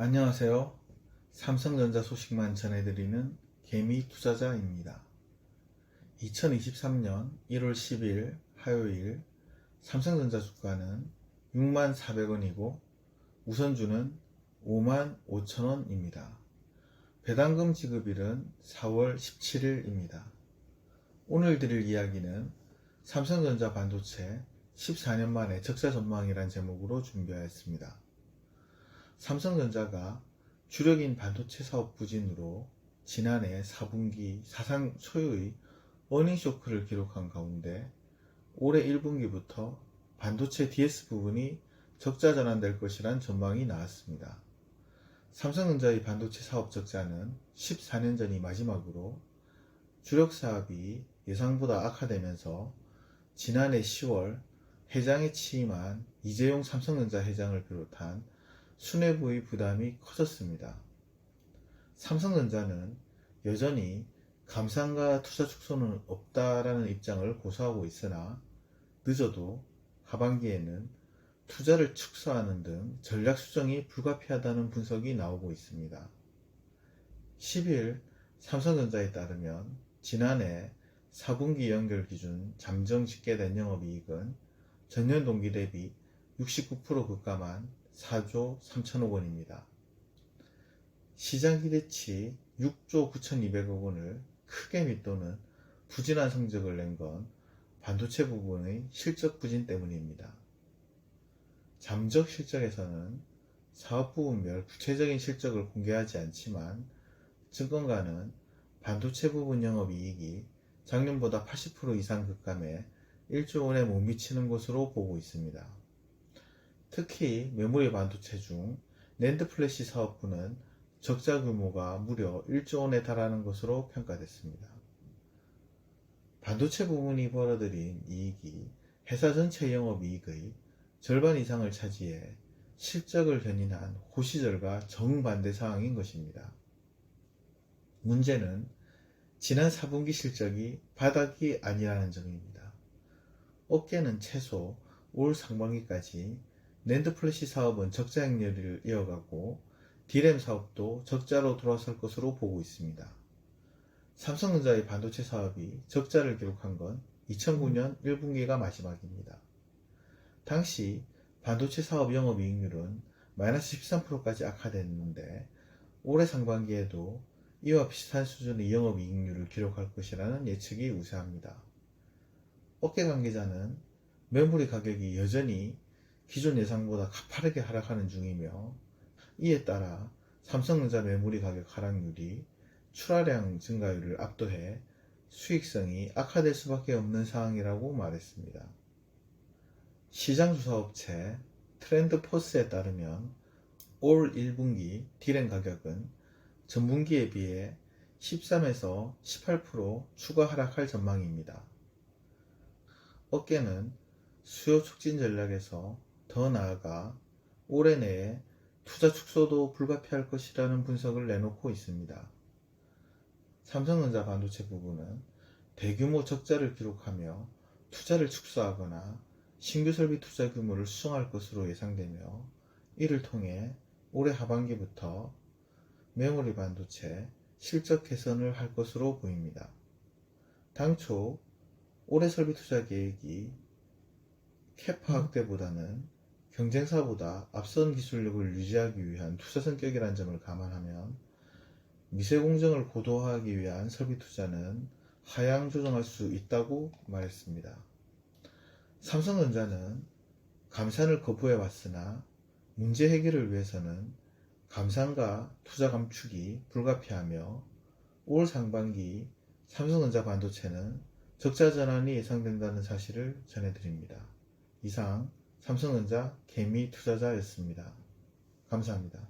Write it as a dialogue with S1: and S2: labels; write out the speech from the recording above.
S1: 안녕하세요. 삼성전자 소식만 전해드리는 개미 투자자입니다. 2023년 1월 10일 화요일 삼성전자 주가는 64,400원이고 우선주는 55,000원입니다. 배당금 지급일은 4월 17일입니다. 오늘 드릴 이야기는 삼성전자 반도체 14년 만에 적자 전망이란 제목으로 준비하였습니다. 삼성전자가 주력인 반도체 사업 부진으로 지난해 4분기 사상 초유의 어닝쇼크를 기록한 가운데 올해 1분기부터 반도체 DS 부분이 적자 전환될 것이란 전망이 나왔습니다. 삼성전자의 반도체 사업 적자는 14년 전이 마지막으로 주력 사업이 예상보다 악화되면서 지난해 10월 회장에 취임한 이재용 삼성전자 회장을 비롯한 수뇌부의 부담이 커졌습니다. 삼성전자는 여전히 감산과 투자 축소는 없다라는 입장을 고수하고 있으나 늦어도 하반기에는 투자를 축소하는 등 전략 수정이 불가피하다는 분석이 나오고 있습니다. 10일 삼성전자에 따르면 지난해 4분기 연결 기준 잠정 집계된 영업이익은 전년 동기 대비 69% 급감한 4조 3천억 원입니다. 시장 기대치 6조 9,200억 원을 크게 밑도는 부진한 성적을 낸 건 반도체 부분의 실적 부진 때문입니다. 잠적 실적에서는 사업 부분별 구체적인 실적을 공개하지 않지만 증권가는 반도체 부분 영업이익이 작년보다 80% 이상 급감해 1조 원에 못 미치는 것으로 보고 있습니다. 특히 메모리 반도체 중 낸드 플래시 사업부는 적자 규모가 무려 1조 원에 달하는 것으로 평가됐습니다. 반도체 부분이 벌어들인 이익이 회사 전체 영업이익의 절반 이상을 차지해 실적을 견인한 호시절과 정반대 상황인 것입니다. 문제는 지난 4분기 실적이 바닥이 아니라는 점입니다. 업계는 최소 올 상반기까지 낸드 플래시 사업은 적자 행렬을 이어가고 D램 사업도 적자로 돌아설 것으로 보고 있습니다. 삼성전자의 반도체 사업이 적자를 기록한 건 2009년 1분기가 마지막입니다. 당시 반도체 사업 영업이익률은 마이너스 13%까지 악화됐는데 올해 상반기에도 이와 비슷한 수준의 영업이익률을 기록할 것이라는 예측이 우세합니다. 업계 관계자는 메모리 가격이 여전히 기존 예상보다 가파르게 하락하는 중이며 이에 따라 삼성전자 메모리 가격 하락률이 출하량 증가율을 압도해 수익성이 악화될 수밖에 없는 상황이라고 말했습니다. 시장조사업체 트렌드포스에 따르면 올 1분기 D램 가격은 전분기에 비해 13에서 18% 추가 하락할 전망입니다. 업계는 수요 촉진 전략에서 더 나아가 올해 내에 투자 축소도 불가피할 것이라는 분석을 내놓고 있습니다. 삼성전자 반도체 부분은 대규모 적자를 기록하며 투자를 축소하거나 신규 설비 투자 규모를 수정할 것으로 예상되며 이를 통해 올해 하반기부터 메모리 반도체 실적 개선을 할 것으로 보입니다. 당초 올해 설비 투자 계획이 캐파 확대보다는 경쟁사보다 앞선 기술력을 유지하기 위한 투자 성격이라는 점을 감안하면 미세 공정을 고도화하기 위한 설비 투자는 하향 조정할 수 있다고 말했습니다. 삼성전자는 감산을 거부해 왔으나 문제 해결을 위해서는 감산과 투자 감축이 불가피하며 올 상반기 삼성전자 반도체는 적자 전환이 예상된다는 사실을 전해드립니다. 이상 삼성전자 개미 투자자였습니다. 감사합니다.